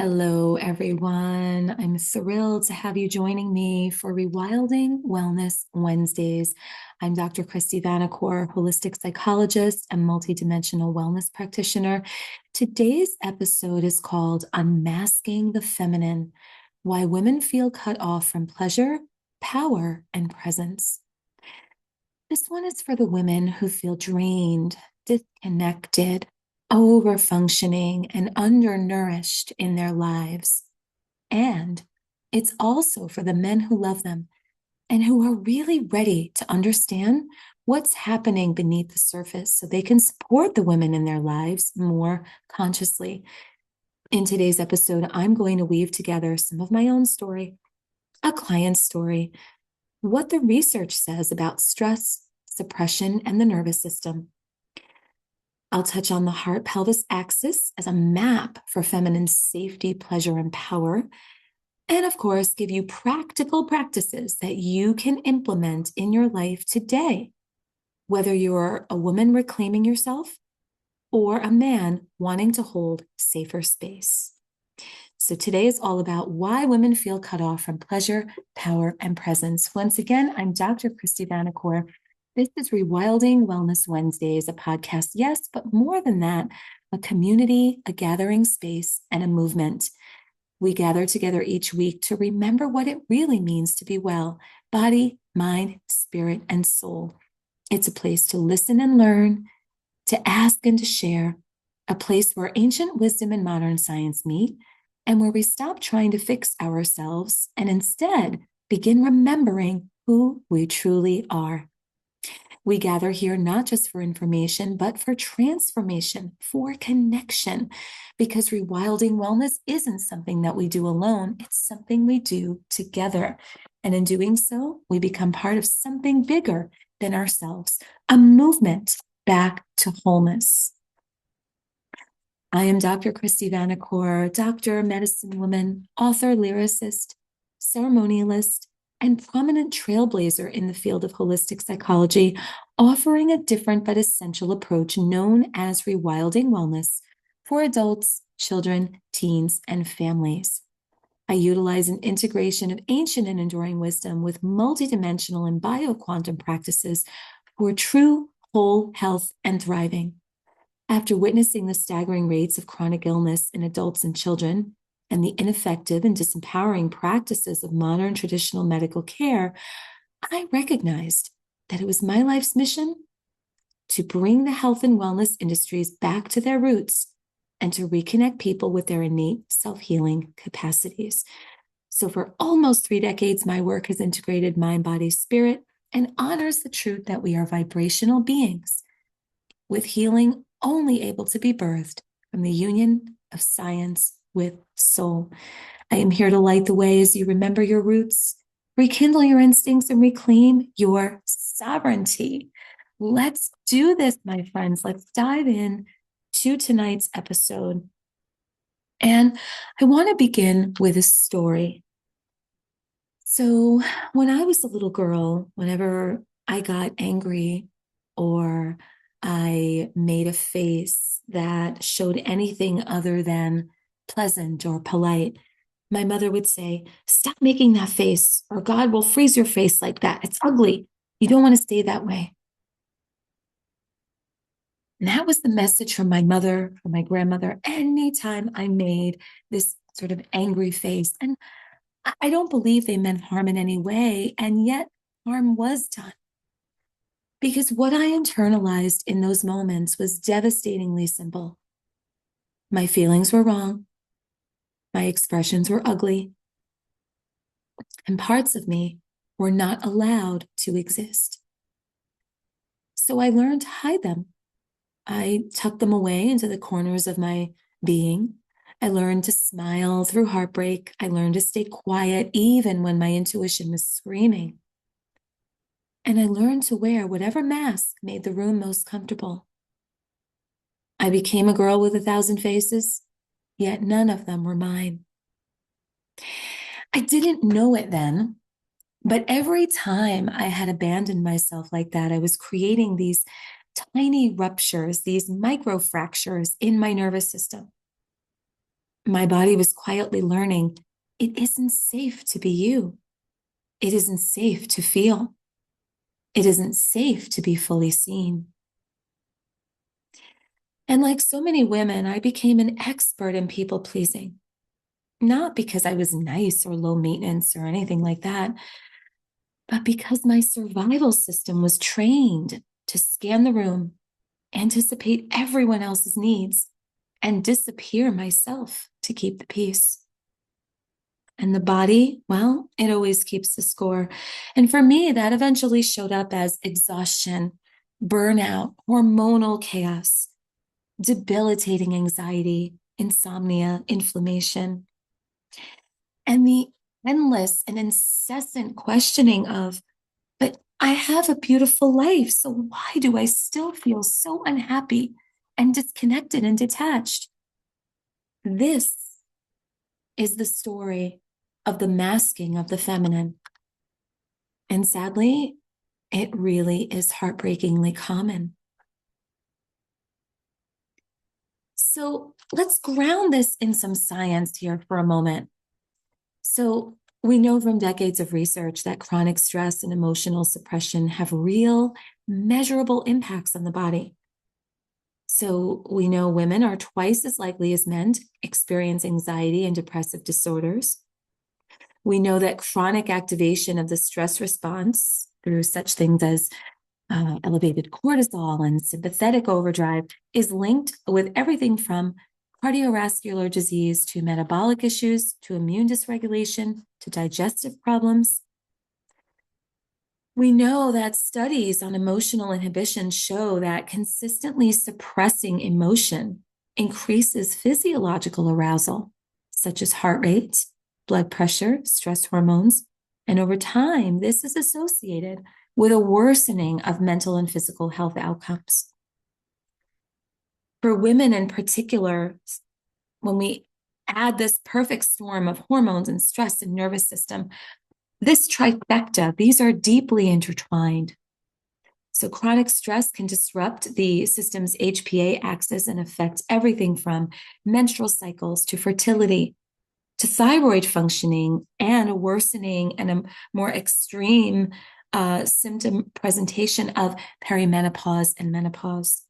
Hello, everyone. I'm thrilled to have you joining me for Rewilding Wellness Wednesdays. I'm Dr. Kristy Vanacore, holistic psychologist and multidimensional wellness practitioner. Today's episode is called Unmasking the Feminine: Why Women Feel Cut Off from Pleasure, Power, and Presence. This one is for the women who feel drained, disconnected, over-functioning, and undernourished in their lives. And it's also for the men who love them and who are really ready to understand what's happening beneath the surface so they can support the women in their lives more consciously. In today's episode, I'm going to weave together some of my own story, a client's story, what the research says about stress, suppression, and the nervous system. I'll touch on the heart-pelvis axis as a map for feminine safety, pleasure, and power. And of course, give you practical practices that you can implement in your life today, whether you're a woman reclaiming yourself or a man wanting to hold safer space. So today is all about why women feel cut off from pleasure, power, and presence. Once again, I'm Dr. Kristy Vanacore. This is Rewilding Wellness Wednesdays, a podcast, yes, but more than that, a community, a gathering space, and a movement. We gather together each week to remember what it really means to be well: body, mind, spirit, and soul. It's a place to listen and learn, to ask and to share, a place where ancient wisdom and modern science meet, and where we stop trying to fix ourselves and instead begin remembering who we truly are. We gather here not just for information, but for transformation, for connection, because rewilding wellness isn't something that we do alone. It's something we do together. And in doing so, we become part of something bigger than ourselves, a movement back to wholeness. I am Dr. Kristy Vanacore, doctor, medicine woman, author, lyricist, ceremonialist, and prominent trailblazer in the field of holistic psychology, offering a different but essential approach known as rewilding wellness for adults, children, teens, and families. I utilize an integration of ancient and enduring wisdom with multidimensional and bioquantum practices for true whole health and thriving. After witnessing the staggering rates of chronic illness in adults and children and the ineffective and disempowering practices of modern traditional medical care, I recognized that it was my life's mission to bring the health and wellness industries back to their roots and to reconnect people with their innate self-healing capacities. So for almost 3 decades, my work has integrated mind, body, spirit, and honors the truth that we are vibrational beings with healing only able to be birthed from the union of science with soul. I am here to light the way as you remember your roots, rekindle your instincts, and reclaim your sovereignty. Let's do this, my friends. Let's dive in to tonight's episode. And I want to begin with a story. So when I was a little girl, whenever I got angry or I made a face that showed anything other than pleasant or polite, my mother would say, "Stop making that face, or God will freeze your face like that. It's ugly. You don't want to stay that way." And that was the message from my mother, from my grandmother, anytime I made this sort of angry face. And I don't believe they meant harm in any way, and yet harm was done. Because what I internalized in those moments was devastatingly simple. My feelings were wrong. My expressions were ugly. And parts of me were not allowed to exist. So I learned to hide them. I tucked them away into the corners of my being. I learned to smile through heartbreak. I learned to stay quiet even when my intuition was screaming. And I learned to wear whatever mask made the room most comfortable. I became a girl with 1,000 faces, yet none of them were mine. I didn't know it then, but every time I had abandoned myself like that, I was creating these tiny ruptures, these micro fractures in my nervous system. my body was quietly learning it isn't safe to be you. It isn't safe to feel. It isn't safe to be fully seen. And like so many women, I became an expert in people pleasing, not because I was nice or low maintenance or anything like that, but because my survival system was trained to scan the room, anticipate everyone else's needs, and disappear myself to keep the peace. And the body, well, it always keeps the score. And for me, that eventually showed up as exhaustion, burnout, hormonal chaos, debilitating anxiety, insomnia, inflammation, and the endless and incessant questioning of, but I have a beautiful life, so why do I still feel so unhappy and disconnected and detached? This is the story of the masking of the feminine. And sadly, it really is heartbreakingly common. So let's ground this in some science here for a moment. So we know from decades of research that chronic stress and emotional suppression have real, measurable impacts on the body. So we know women are twice as likely as men to experience anxiety and depressive disorders. We know that chronic activation of the stress response through such things as elevated cortisol and sympathetic overdrive is linked with everything from cardiovascular disease to metabolic issues to immune dysregulation to digestive problems. We know that studies on emotional inhibition show that consistently suppressing emotion increases physiological arousal, such as heart rate, blood pressure, stress hormones, and over time, this is associated with a worsening of mental and physical health outcomes. For women in particular, when we add this perfect storm of hormones and stress and nervous system, this trifecta, these are deeply intertwined. So chronic stress can disrupt the system's HPA axis and affect everything from menstrual cycles to fertility, to thyroid functioning, and a worsening and a more extreme symptom presentation of perimenopause and menopause.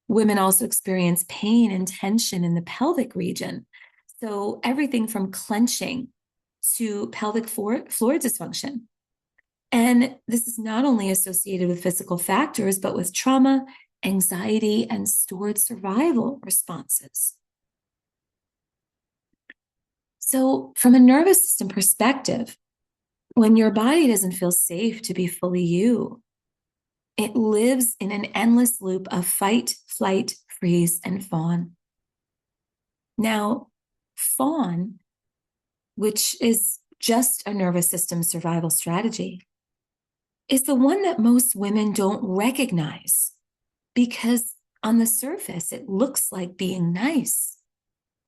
Women also experience pain and tension in the pelvic region. So everything from clenching to pelvic floor dysfunction. And this is not only associated with physical factors, but with trauma, anxiety, and stored survival responses. So from a nervous system perspective, when your body doesn't feel safe to be fully you, it lives in an endless loop of fight, flight, freeze, and fawn. Now, fawn, which is just a nervous system survival strategy, is the one that most women don't recognize because on the surface, it looks like being nice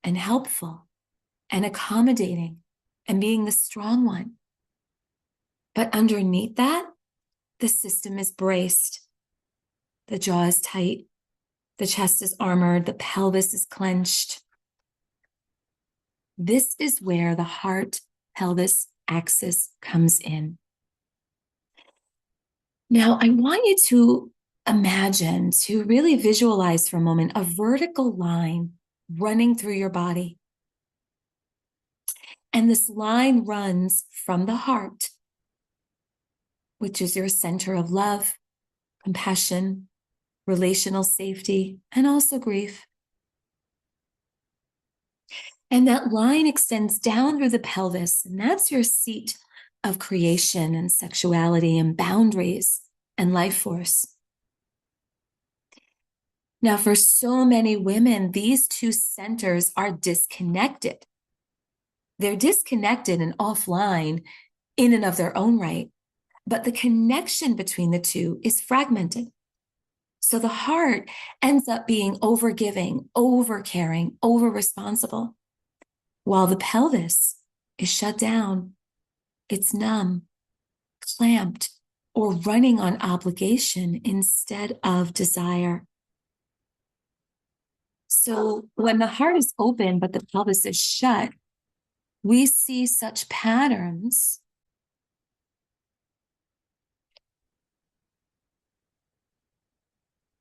and helpful and accommodating and being the strong one. But underneath that, the system is braced. The jaw is tight. The chest is armored. The pelvis is clenched. This is where the heart-pelvis axis comes in. Now, I want you to imagine, to really visualize for a moment, a vertical line running through your body. And this line runs from the heart, which is your center of love, compassion, relational safety, and also grief. And that line extends down through the pelvis, and that's your seat of creation and sexuality and boundaries and life force. Now, for so many women, these two centers are disconnected. They're disconnected and offline in and of their own right, but the connection between the two is fragmented. So the heart ends up being overgiving, overcaring, over-responsible, while the pelvis is shut down. It's numb, clamped, or running on obligation instead of desire. So when the heart is open, but the pelvis is shut, we see such patterns.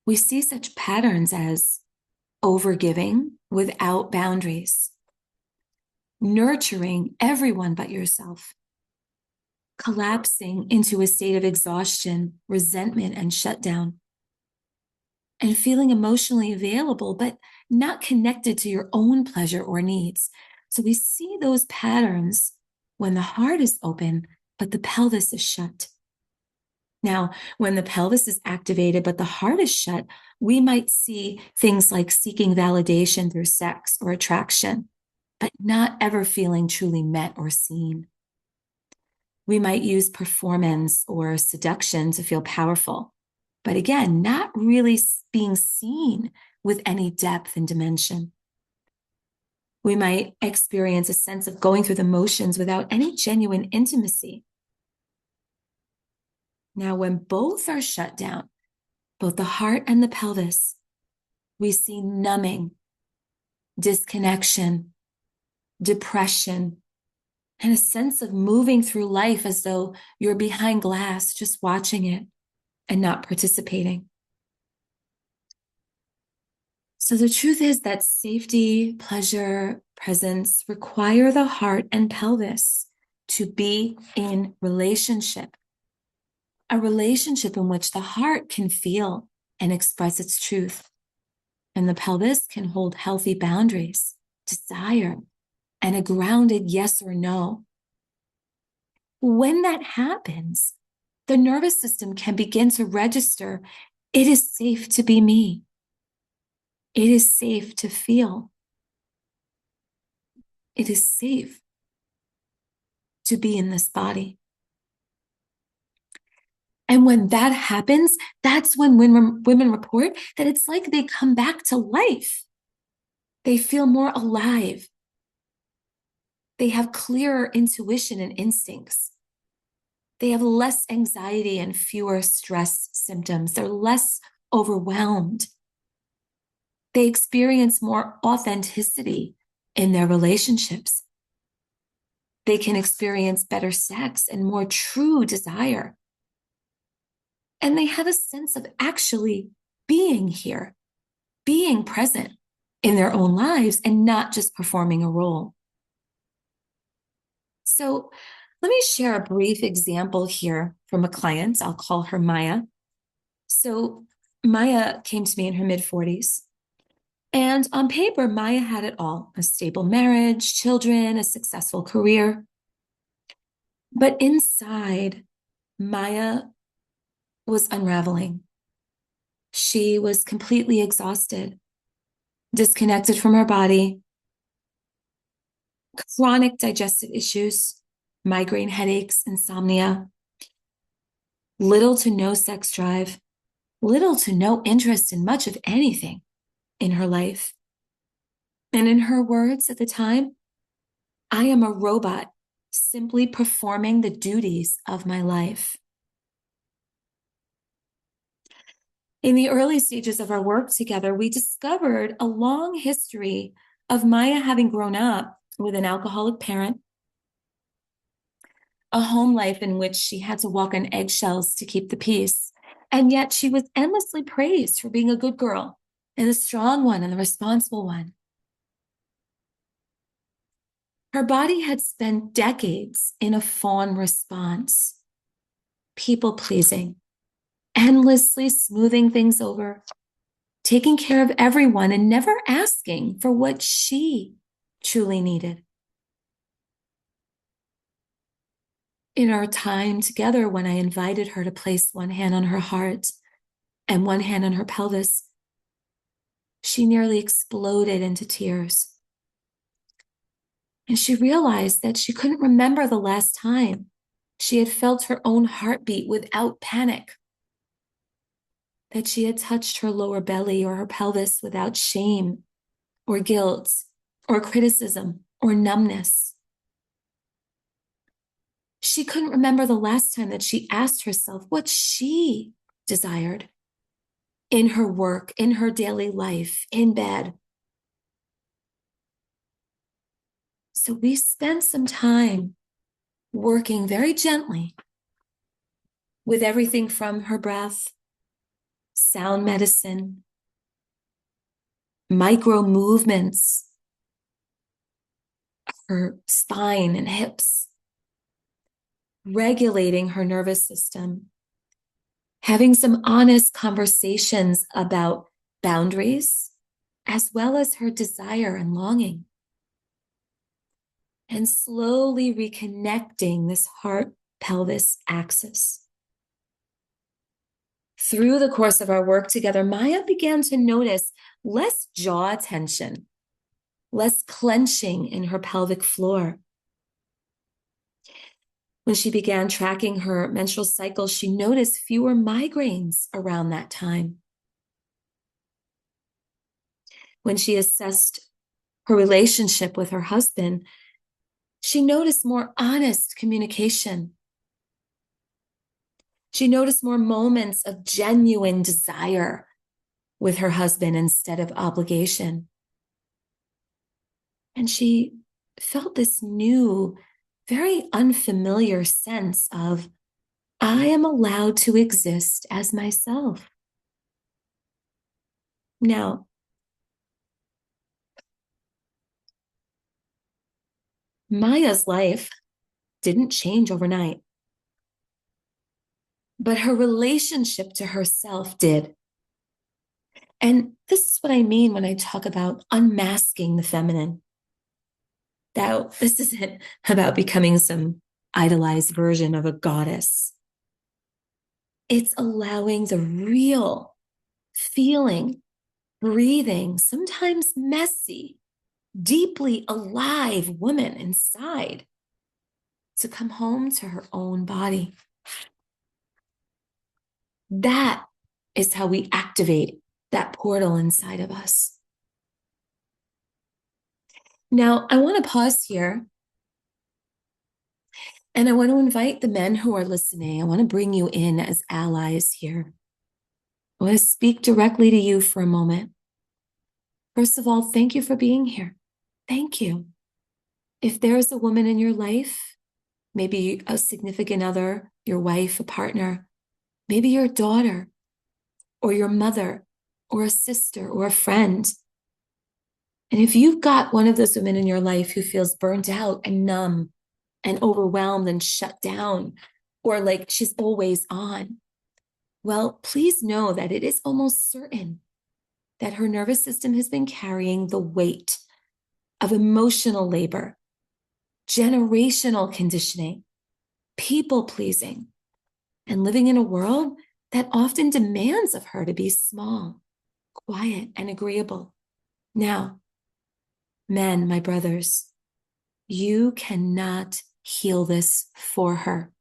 We see such patterns as overgiving without boundaries, nurturing everyone but yourself, collapsing into a state of exhaustion, resentment, and shutdown, and feeling emotionally available, but not connected to your own pleasure or needs. So we see those patterns when the heart is open, but the pelvis is shut. Now, when the pelvis is activated, but the heart is shut, we might see things like seeking validation through sex or attraction, but not ever feeling truly met or seen. We might use performance or seduction to feel powerful, but again, not really being seen with any depth and dimension. We might experience a sense of going through the motions without any genuine intimacy. Now, when both are shut down, both the heart and the pelvis, we see numbing, disconnection, depression, and a sense of moving through life as though you're behind glass, just watching it and not participating. So the truth is that safety, pleasure, presence require the heart and pelvis to be in relationship, a relationship in which the heart can feel and express its truth, and the pelvis can hold healthy boundaries, desire, and a grounded yes or no. When that happens, the nervous system can begin to register, it is safe to be me. It is safe to feel. It is safe to be in this body. And when that happens, that's when women report that it's like they come back to life. They feel more alive. They have clearer intuition and instincts. They have less anxiety and fewer stress symptoms. They're less overwhelmed. They experience more authenticity in their relationships. They can experience better sex and more true desire. And they have a sense of actually being here, being present in their own lives and not just performing a role. So let me share a brief example here from a client. I'll call her Maya. So Maya came to me in her mid-40s. And on paper, Maya had it all: a stable marriage, children, a successful career. But inside, Maya was unraveling. She was completely exhausted, disconnected from her body, chronic digestive issues, migraine headaches, insomnia, little to no sex drive, little to no interest in much of anything in her life. And in her words at the time, I am a robot simply performing the duties of my life. In the early stages of our work together, we discovered a long history of Maya having grown up with an alcoholic parent, a home life in which she had to walk on eggshells to keep the peace. And yet she was endlessly praised for being a good girl and the strong one and the responsible one. Her body had spent decades in a fawn response, people pleasing, endlessly smoothing things over, taking care of everyone and never asking for what she truly needed. In our time together, when I invited her to place one hand on her heart and one hand on her pelvis, she nearly exploded into tears. And she realized that she couldn't remember the last time she had felt her own heartbeat without panic, that she had touched her lower belly or her pelvis without shame or guilt or criticism or numbness. She couldn't remember the last time that she asked herself what she desired in her work, in her daily life, in bed, So we spent some time working very gently with everything from her breath, sound medicine, micro movements, her spine and hips, regulating her nervous system, having some honest conversations about boundaries, as well as her desire and longing, and slowly reconnecting this heart-pelvis axis. Through the course of our work together, Maya began to notice less jaw tension, less clenching in her pelvic floor. When she began tracking her menstrual cycle, she noticed fewer migraines around that time. When she assessed her relationship with her husband, she noticed more honest communication. She noticed more moments of genuine desire with her husband instead of obligation. And she felt this new, very unfamiliar sense of, I am allowed to exist as myself. Now, Maya's life didn't change overnight, but her relationship to herself did. And this is what I mean when I talk about unmasking the feminine. That this isn't about becoming some idolized version of a goddess. It's allowing the real feeling, breathing, sometimes messy, deeply alive woman inside to come home to her own body. That is how we activate that portal inside of us. Now, I want to pause here and I want to invite the men who are listening. I want to bring you in as allies here. I want to speak directly to you for a moment. First of all, thank you for being here. Thank you. If there's a woman in your life, maybe a significant other, your wife, a partner, maybe your daughter or your mother or a sister or a friend. And if you've got one of those women in your life who feels burnt out and numb and overwhelmed and shut down, or like she's always on, well, please know that it is almost certain that her nervous system has been carrying the weight of emotional labor, generational conditioning, people pleasing, and living in a world that often demands of her to be small, quiet, and agreeable. Now, men, my brothers, you cannot heal this for her.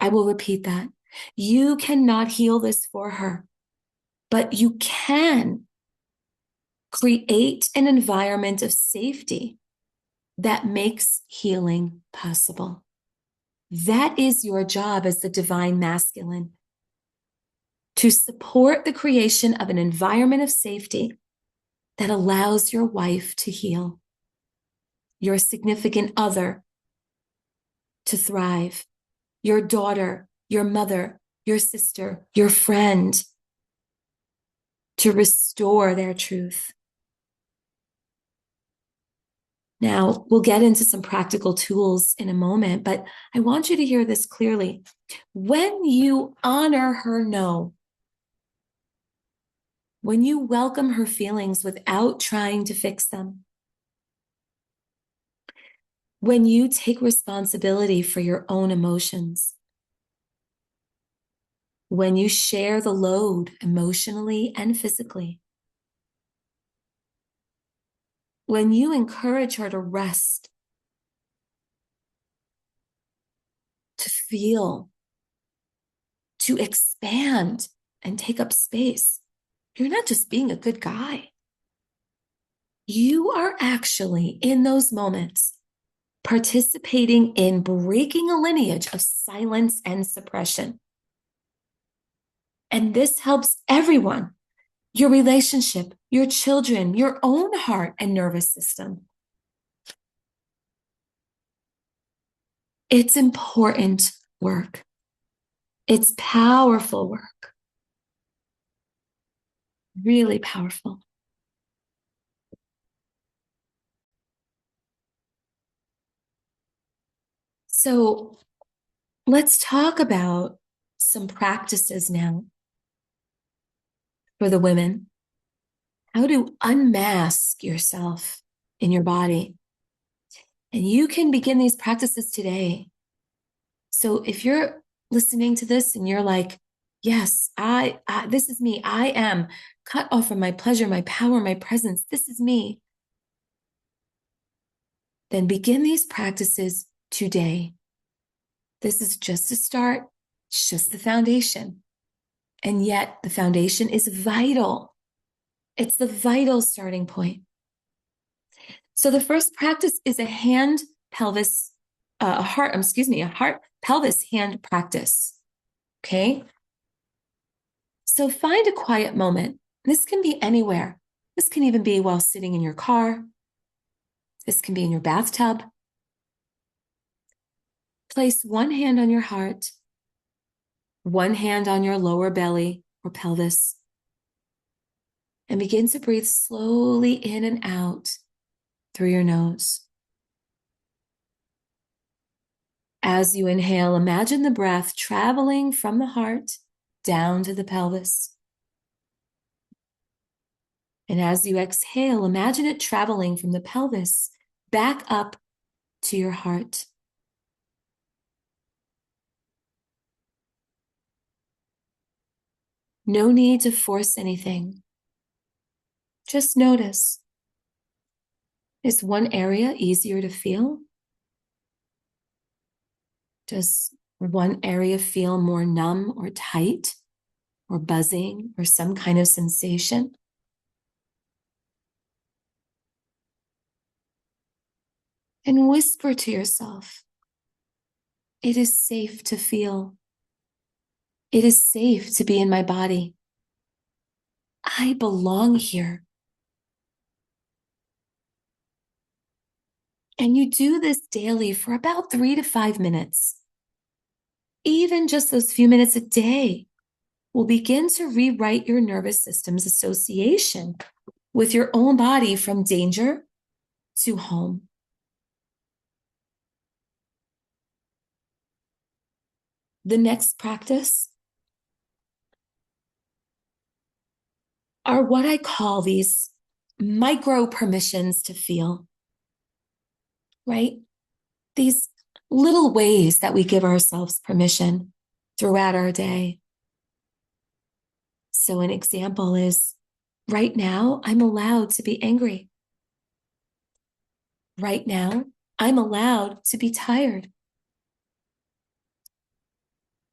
I will repeat that. You cannot heal this for her, but you can create an environment of safety that makes healing possible. That is your job as the divine masculine, to support the creation of an environment of safety that allows your wife to heal, your significant other to thrive, your daughter, your mother, your sister, your friend to restore their truth. Now, we'll get into some practical tools in a moment, but I want you to hear this clearly. When you honor her no, when you welcome her feelings without trying to fix them, when you take responsibility for your own emotions, when you share the load emotionally and physically, when you encourage her to rest, to feel, to expand and take up space, you're not just being a good guy. You are actually, in those moments, participating in breaking a lineage of silence and suppression. And this helps everyone, your relationship, your children, your own heart and nervous system. It's important work. It's powerful work. Really powerful. So let's talk about some practices now for the women. How to unmask yourself in your body. And you can begin these practices today. So if you're listening to this and you're like, yes, this is me. I am cut off from my pleasure, my power, my presence. This is me. Then begin these practices today. This is just a start. It's just the foundation. And yet the foundation is vital. It's the vital starting point. So the first practice is a heart pelvis hand practice. Okay. So find a quiet moment. This can be anywhere. This can even be while sitting in your car. This can be in your bathtub. Place one hand on your heart, one hand on your lower belly or pelvis, and begin to breathe slowly in and out through your nose. As you inhale, imagine the breath traveling from the heart down to the pelvis. And as you exhale, imagine it traveling from the pelvis back up to your heart. No need to force anything. Just notice. Is one area easier to feel? Does one area feel more numb or tight or buzzing or some kind of sensation? And whisper to yourself, it is safe to feel. It is safe to be in my body. I belong here. And you do this daily for about 3 to 5 minutes. Even just those few minutes a day will begin to rewrite your nervous system's association with your own body from danger to home. The next practice are what I call these micro permissions to feel, right? These little ways that we give ourselves permission throughout our day. So an example is, right now, I'm allowed to be angry. Right now, I'm allowed to be tired.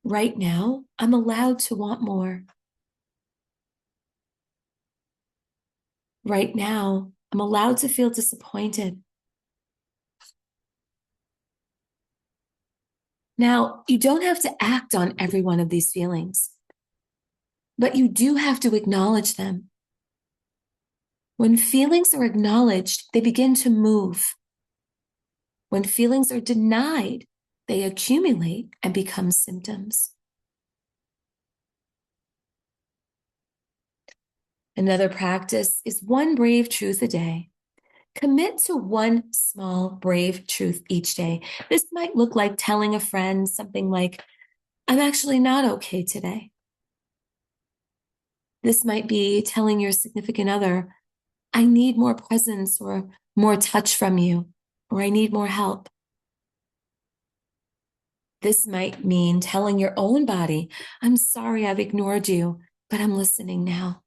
Right now, I'm allowed to want more. Right now, I'm allowed to feel disappointed. Now, you don't have to act on every one of these feelings, but you do have to acknowledge them. When feelings are acknowledged, they begin to move. When feelings are denied, they accumulate and become symptoms. Another practice is one brave truth a day. Commit to one small brave truth each day. This might look like telling a friend something like, I'm actually not okay today. This might be telling your significant other, I need more presence or more touch from you, or I need more help. This might mean telling your own body, I'm sorry I've ignored you, but I'm listening now.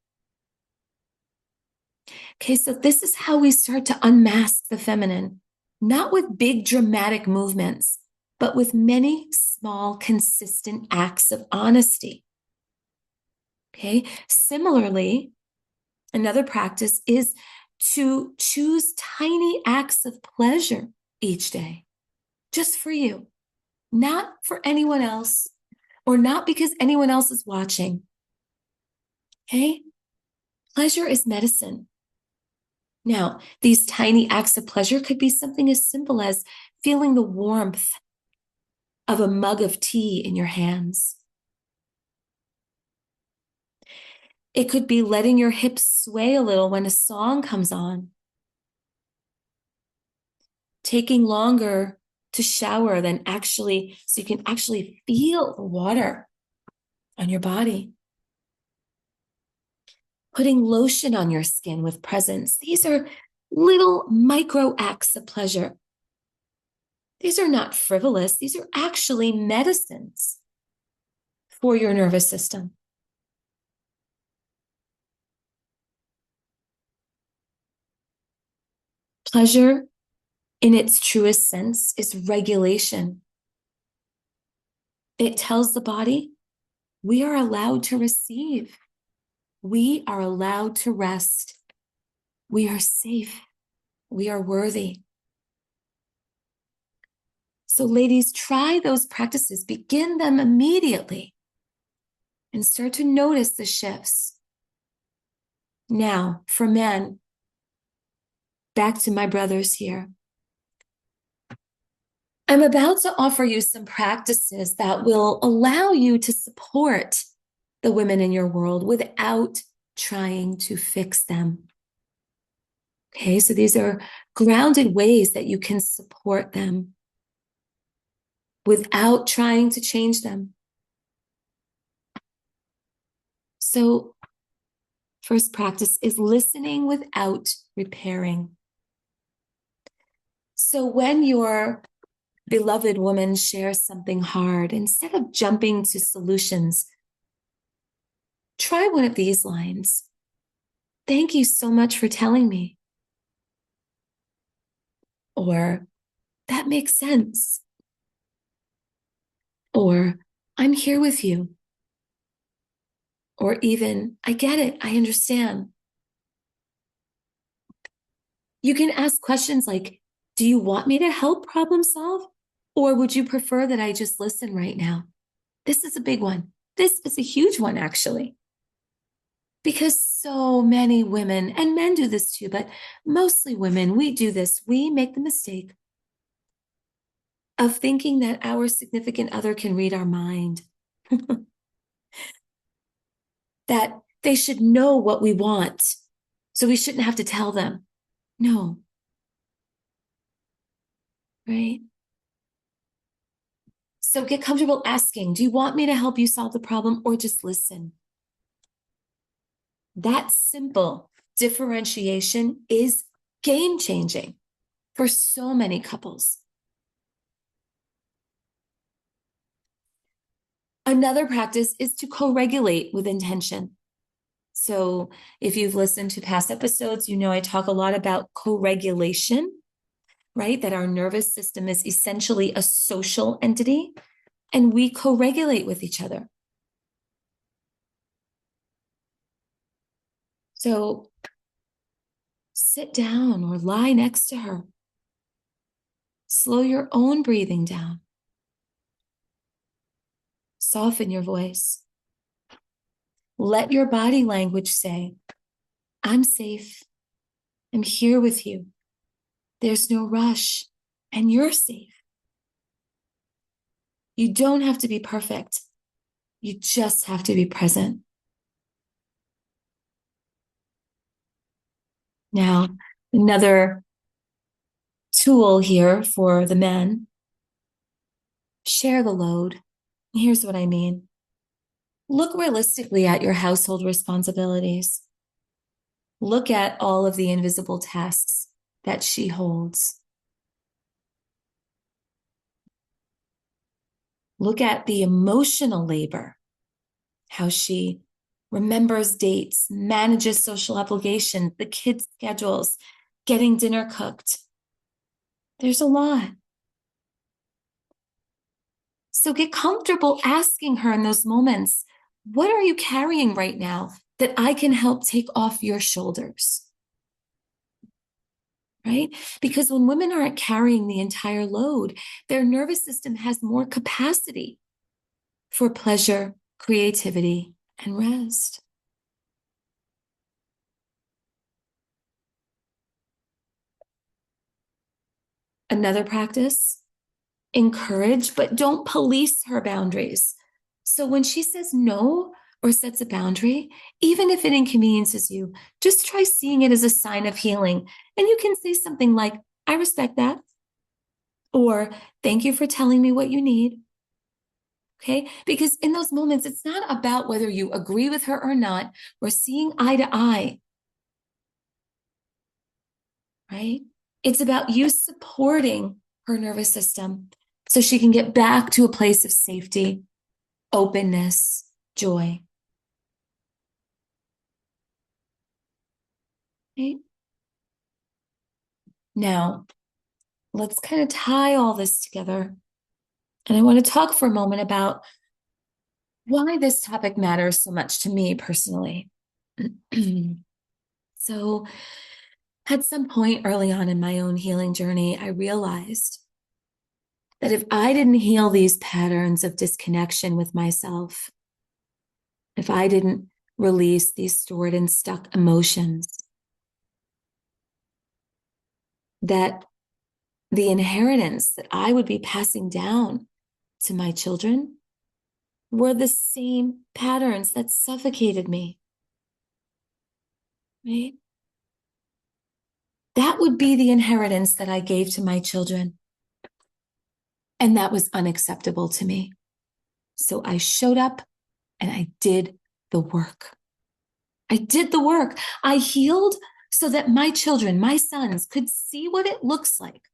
Okay, so this is how we start to unmask the feminine, not with big dramatic movements, but with many small, consistent acts of honesty. Okay, similarly, another practice is to choose tiny acts of pleasure each day, just for you, not for anyone else, or not because anyone else is watching. Okay, pleasure is medicine. Now, these tiny acts of pleasure could be something as simple as feeling the warmth of a mug of tea in your hands. It could be letting your hips sway a little when a song comes on. Taking longer to shower than actually, so you can actually feel the water on your body. Putting lotion on your skin with presence. These are little micro acts of pleasure. These are not frivolous. These are actually medicines for your nervous system. Pleasure, in its truest sense, is regulation. It tells the body, we are allowed to receive. We are allowed to rest. We are safe. We are worthy. So, ladies, try those practices. Begin them immediately and start to notice the shifts. Now, for men, back to my brothers here. I'm about to offer you some practices that will allow you to support the women in your world without trying to fix them. Okay, so these are grounded ways that you can support them without trying to change them. So, first practice is listening without repairing. So when your beloved woman shares something hard, instead of jumping to solutions, try one of these lines. Thank you so much for telling me. Or, that makes sense. Or, I'm here with you. Or even, I get it, I understand. You can ask questions like, do you want me to help problem solve? Or would you prefer that I just listen right now? This is a big one. This is a huge one, actually. Because so many women, and men do this too, but mostly women, we do this. We make the mistake of thinking that our significant other can read our mind, that they should know what we want, so we shouldn't have to tell them. No. Right? So get comfortable asking, do you want me to help you solve the problem or just listen? That simple differentiation is game-changing for so many couples. Another practice is to co-regulate with intention. So if you've listened to past episodes, you know I talk a lot about co-regulation, right? That our nervous system is essentially a social entity, and we co-regulate with each other. So sit down or lie next to her. Slow your own breathing down. Soften your voice. Let your body language say, I'm safe. I'm here with you. There's no rush, and you're safe. You don't have to be perfect. You just have to be present. Now, another tool here for the men, share the load. Here's what I mean. Look realistically at your household responsibilities. Look at all of the invisible tasks that she holds. Look at the emotional labor, how she remembers dates, manages social obligations, the kids' schedules, getting dinner cooked. There's a lot. So get comfortable asking her in those moments, what are you carrying right now that I can help take off your shoulders? Right? Because when women aren't carrying the entire load, their nervous system has more capacity for pleasure, creativity, and rest. Another practice encourage, but don't police her boundaries. So when she says no or sets a boundary, even if it inconveniences you, just try seeing it as a sign of healing. And you can say something like, I respect that. Or thank you for telling me what you need. Okay? Because in those moments, it's not about whether you agree with her or not. We're seeing eye to eye. Right? It's about you supporting her nervous system so she can get back to a place of safety, openness, joy. Right? Now, let's kind of tie all this together. And I want to talk for a moment about why this topic matters so much to me personally. So, at some point early on in my own healing journey, I realized that if I didn't heal these patterns of disconnection with myself, if I didn't release these stored and stuck emotions, that the inheritance that I would be passing down to my children were the same patterns that suffocated me. Right? That would be the inheritance that I gave to my children. And that was unacceptable to me. So I showed up and I did the work. I did the work. I healed so that my children, my sons, could see what it looks like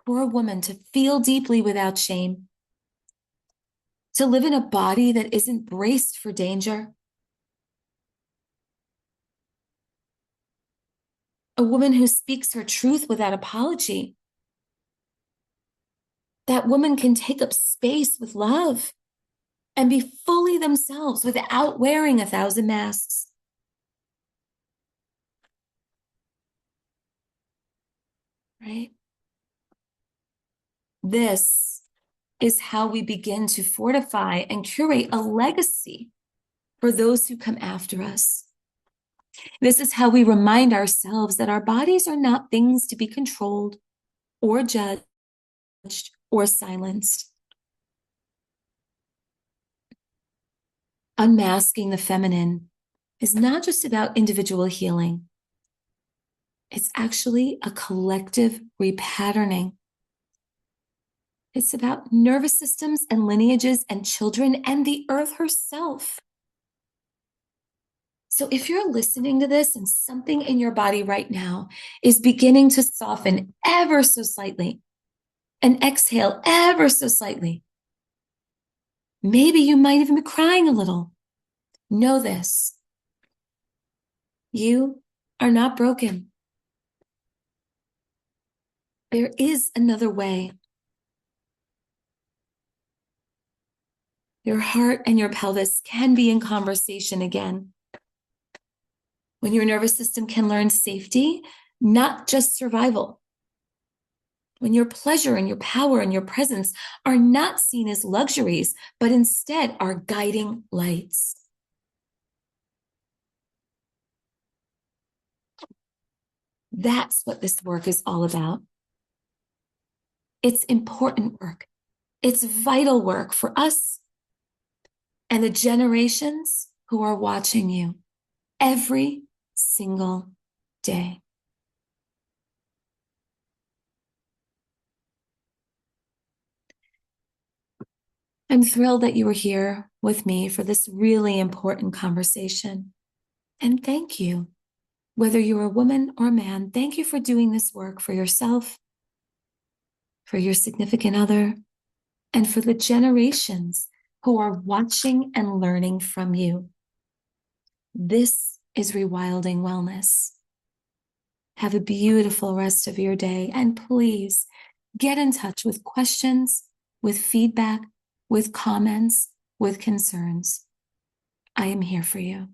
for a woman to feel deeply without shame, to live in a body that isn't braced for danger, a woman who speaks her truth without apology. That woman can take up space with love and be fully themselves without wearing 1,000 masks. Right? This is how we begin to fortify and curate a legacy for those who come after us. This is how we remind ourselves that our bodies are not things to be controlled or judged or silenced. Unmasking the feminine is not just about individual healing. It's actually a collective repatterning. It's about nervous systems and lineages and children and the earth herself. So if you're listening to this and something in your body right now is beginning to soften ever so slightly and exhale ever so slightly, maybe you might even be crying a little. Know this. You are not broken. There is another way. Your heart and your pelvis can be in conversation again. When your nervous system can learn safety, not just survival. When your pleasure and your power and your presence are not seen as luxuries, but instead are guiding lights. That's what this work is all about. It's important work. It's vital work for us and the generations who are watching you every single day. I'm thrilled that you were here with me for this really important conversation. And thank you. Whether you're a woman or a man, thank you for doing this work for yourself, for your significant other, and for the generations who are watching and learning from you. This is Rewilding Wellness. Have a beautiful rest of your day, and please get in touch with questions, with feedback, with comments, with concerns. I am here for you.